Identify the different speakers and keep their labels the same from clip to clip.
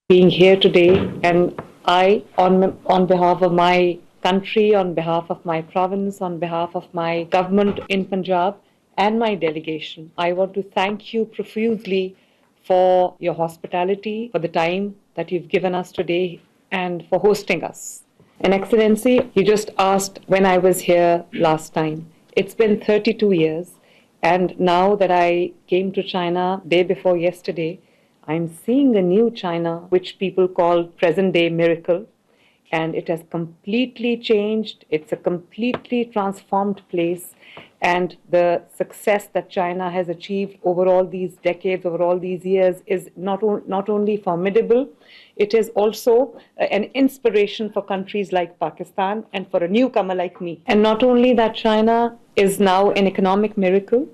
Speaker 1: being here today. And on behalf of my country, on behalf of my province, on behalf of my government in Punjab, and my delegation, I want to thank you profusely for your hospitality, for the time that you've given us today, and for hosting us. And Excellency, you just asked when I was here last time. It's been 32 years, and now that I came to China day before yesterday, I'm seeing a new China, which people call present day miracle, and it has completely changed. It's a completely transformed place, and the success that China has achieved over all these decades, over all these years, is not only formidable, it is also an inspiration for countries like Pakistan and for a newcomer like me. And not only that, China is now an economic miracle,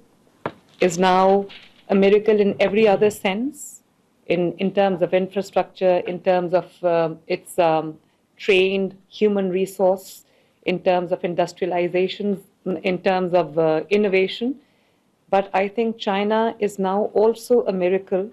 Speaker 1: is now a miracle in every other sense, in terms of infrastructure, in terms of its trained human resource, in terms of industrialization, in terms of innovation. But I think China is now also a miracle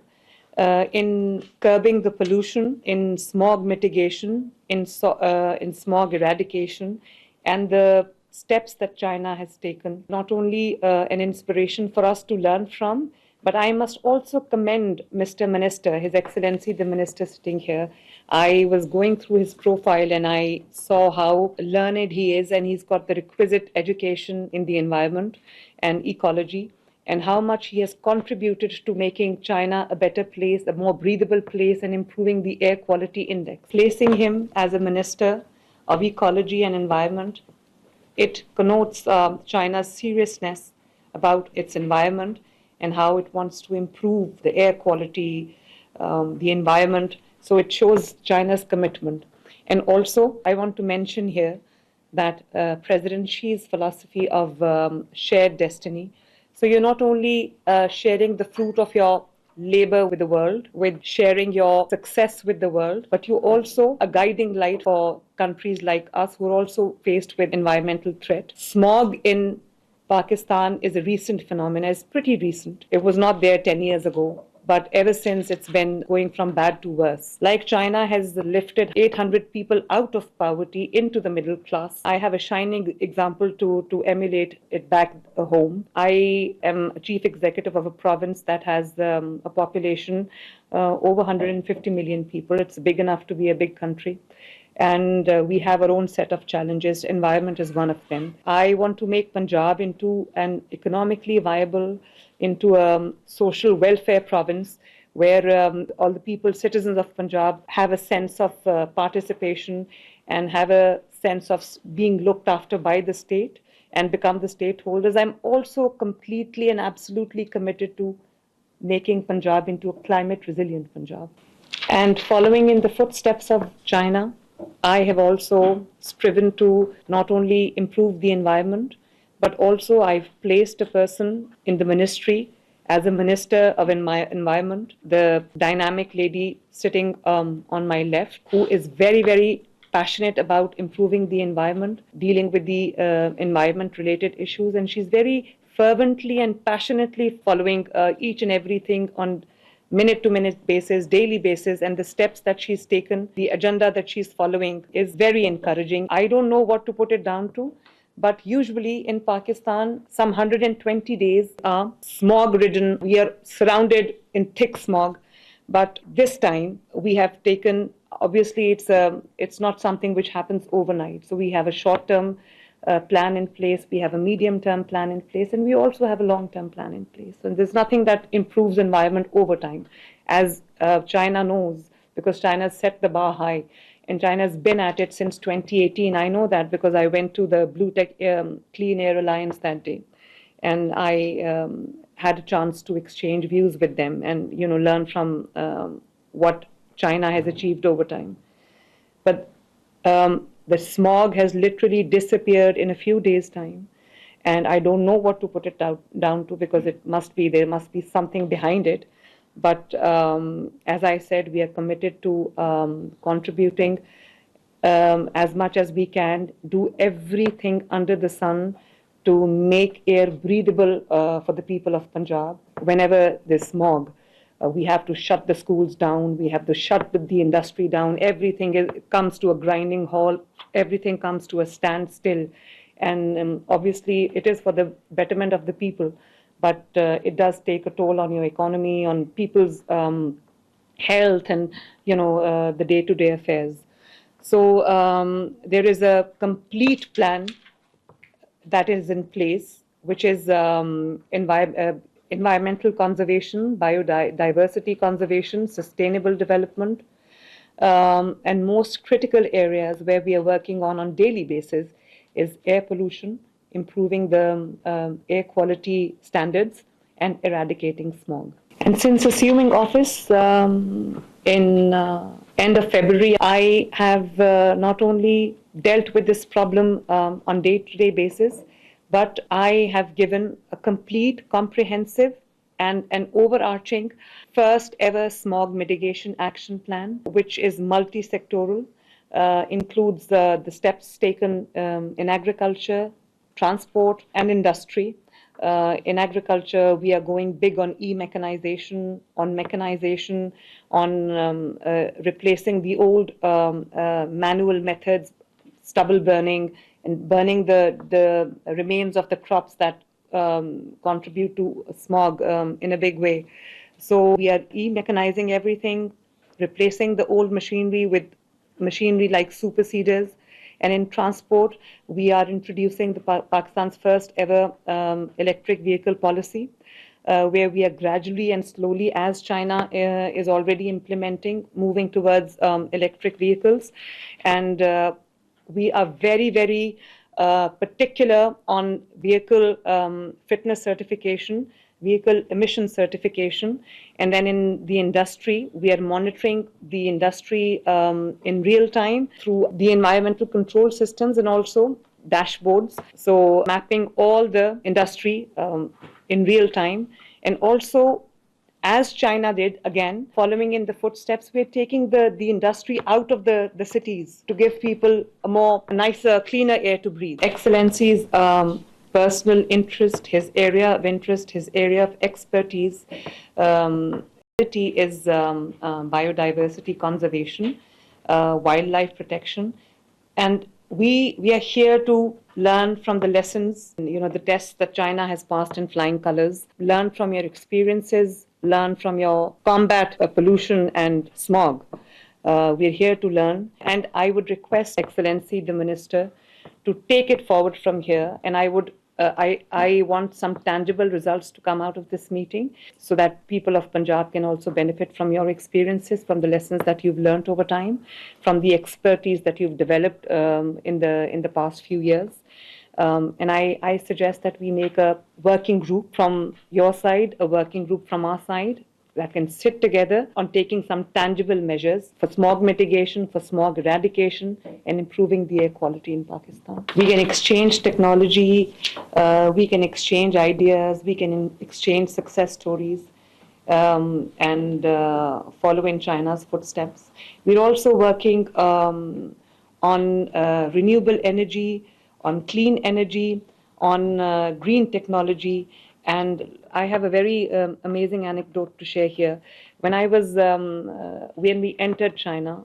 Speaker 1: in curbing the pollution, in smog mitigation, in smog eradication, and the steps that China has taken. Not only an inspiration for us to learn from, but I must also commend Mr. Minister, His Excellency the Minister sitting here. I was going through his profile and I saw how learned he is, and he's got the requisite education in the environment and ecology, and how much he has contributed to making China a better place, a more breathable place, and improving the air quality index. Placing him as a Minister of Ecology and Environment, it connotes China's seriousness about its environment and how it wants to improve the air quality, the environment. So it shows China's commitment. And also, I want to mention here that President Xi's philosophy of shared destiny. So you're not only sharing the fruit of your labor with the world, with sharing your success with the world, but you're also a guiding light for countries like us who are also faced with environmental threat. Smog in Pakistan is a recent phenomenon. It's pretty recent. It was not there 10 years ago, but ever since it's been going from bad to worse. Like China has lifted 800 people out of poverty into the middle class. I have a shining example to emulate it back home. I am a chief executive of a province that has a population over 150 million people. It's big enough to be a big country. And we have our own set of challenges. Environment is one of them. I want to make Punjab into an economically viable, into a social welfare province where all the people, citizens of Punjab, have a sense of participation and have a sense of being looked after by the state and become the stakeholders. I'm also completely and absolutely committed to making Punjab into a climate resilient Punjab. And following in the footsteps of China, I have also striven to not only improve the environment, but also I've placed a person in the ministry as a minister of environment, the dynamic lady sitting on my left, who is very, very passionate about improving the environment, dealing with the environment-related issues, and she's very fervently and passionately following each and everything on minute to minute basis, daily basis, and the steps that she's taken, the agenda that she's following is very encouraging. I don't know what to put it down to, but usually in Pakistan, some 120 days are smog ridden. We are surrounded in thick smog. But this time we have taken, obviously it's not something which happens overnight. So we have a short-term plan in place, we have a medium-term plan in place, and we also have a long-term plan in place. And there's nothing that improves environment over time, as China knows, because China's set the bar high, and China's been at it since 2018. I know that because I went to the Blue Tech Clean Air Alliance that day, and I had a chance to exchange views with them and learn from what China has achieved over time. But the smog has literally disappeared in a few days' time, and I don't know what to put it down to, because there must be something behind it. But as I said, we are committed to contributing as much as we can, do everything under the sun to make air breathable for the people of Punjab whenever there's smog. We have to shut the schools down. We have to shut the industry down. Everything comes to a grinding halt. Everything comes to a standstill. And obviously, it is for the betterment of the people. But it does take a toll on your economy, on people's health, and the day-to-day affairs. So there is a complete plan that is in place, which is environmental conservation, biodiversity conservation, sustainable development, and most critical areas where we are working on daily basis is air pollution, improving the air quality standards, and eradicating smog. And since assuming office in end of February, I have not only dealt with this problem on day-to-day basis, but I have given a complete, comprehensive, and an overarching first ever smog mitigation action plan, which is multi-sectoral, includes the steps taken in agriculture, transport, and industry. In agriculture, we are going big on mechanization, on replacing the old manual methods, stubble burning, and burning the remains of the crops that contribute to smog in a big way. So we are mechanizing everything, replacing the old machinery with machinery like super seeders. And in transport, we are introducing Pakistan's first ever electric vehicle policy, where we are gradually and slowly, as China is already implementing, moving towards electric vehicles. And we are very, very particular on vehicle fitness certification, vehicle emission certification. And then in the industry, we are monitoring the industry in real time through the environmental control systems and also dashboards. So mapping all the industry in real time. And also, as China did, again, following in the footsteps, we're taking the industry out of the cities to give people a more nicer, cleaner air to breathe. Excellency's personal interest, his area of interest, his area of expertise is biodiversity conservation, wildlife protection. And we are here to learn from the lessons, the tests that China has passed in flying colors, learn from your experiences, learn from your combat pollution and smog. We're here to learn, and I would request Excellency the Minister to take it forward from here, and I want some tangible results to come out of this meeting so that people of Punjab can also benefit from your experiences, from the lessons that you've learned over time, from the expertise that you've developed in the past few years. And I suggest that we make a working group from your side, a working group from our side, that can sit together on taking some tangible measures for smog mitigation, for smog eradication, and improving the air quality in Pakistan. We can exchange technology, we can exchange ideas, we can exchange success stories, and follow in China's footsteps. We're also working on renewable energy, on clean energy, on green technology. And I have a very amazing anecdote to share here. When we entered China,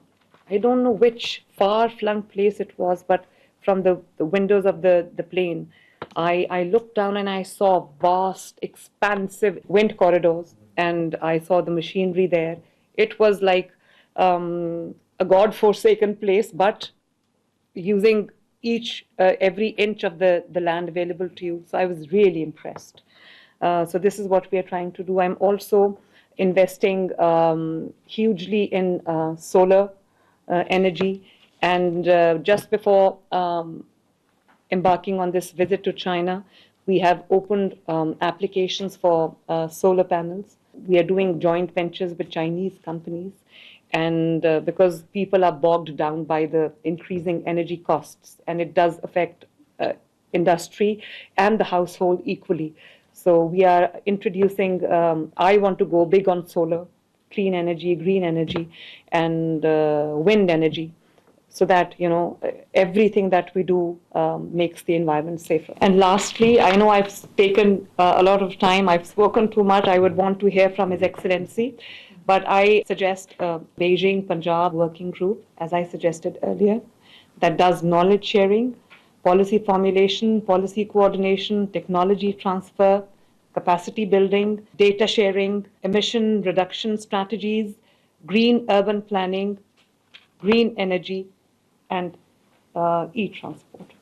Speaker 1: I don't know which far-flung place it was, but from the windows of the plane, I looked down and I saw vast, expansive wind corridors, and I saw the machinery there. It was like a God-forsaken place, but using every inch of the land available to you. So I was really impressed. So this is what we are trying to do. I'm also investing hugely in solar energy. And just before embarking on this visit to China, we have opened applications for solar panels. We are doing joint ventures with Chinese companies. And because people are bogged down by the increasing energy costs, and it does affect industry and the household equally. So we are introducing, I want to go big on solar, clean energy, green energy, and wind energy. so that, everything that we do makes the environment safer. And lastly, I know I've taken a lot of time, I've spoken too much, I would want to hear from His Excellency, but I suggest a Beijing Punjab working group, as I suggested earlier, that does knowledge sharing, policy formulation, policy coordination, technology transfer, capacity building, data sharing, emission reduction strategies, green urban planning, green energy, and e-transport.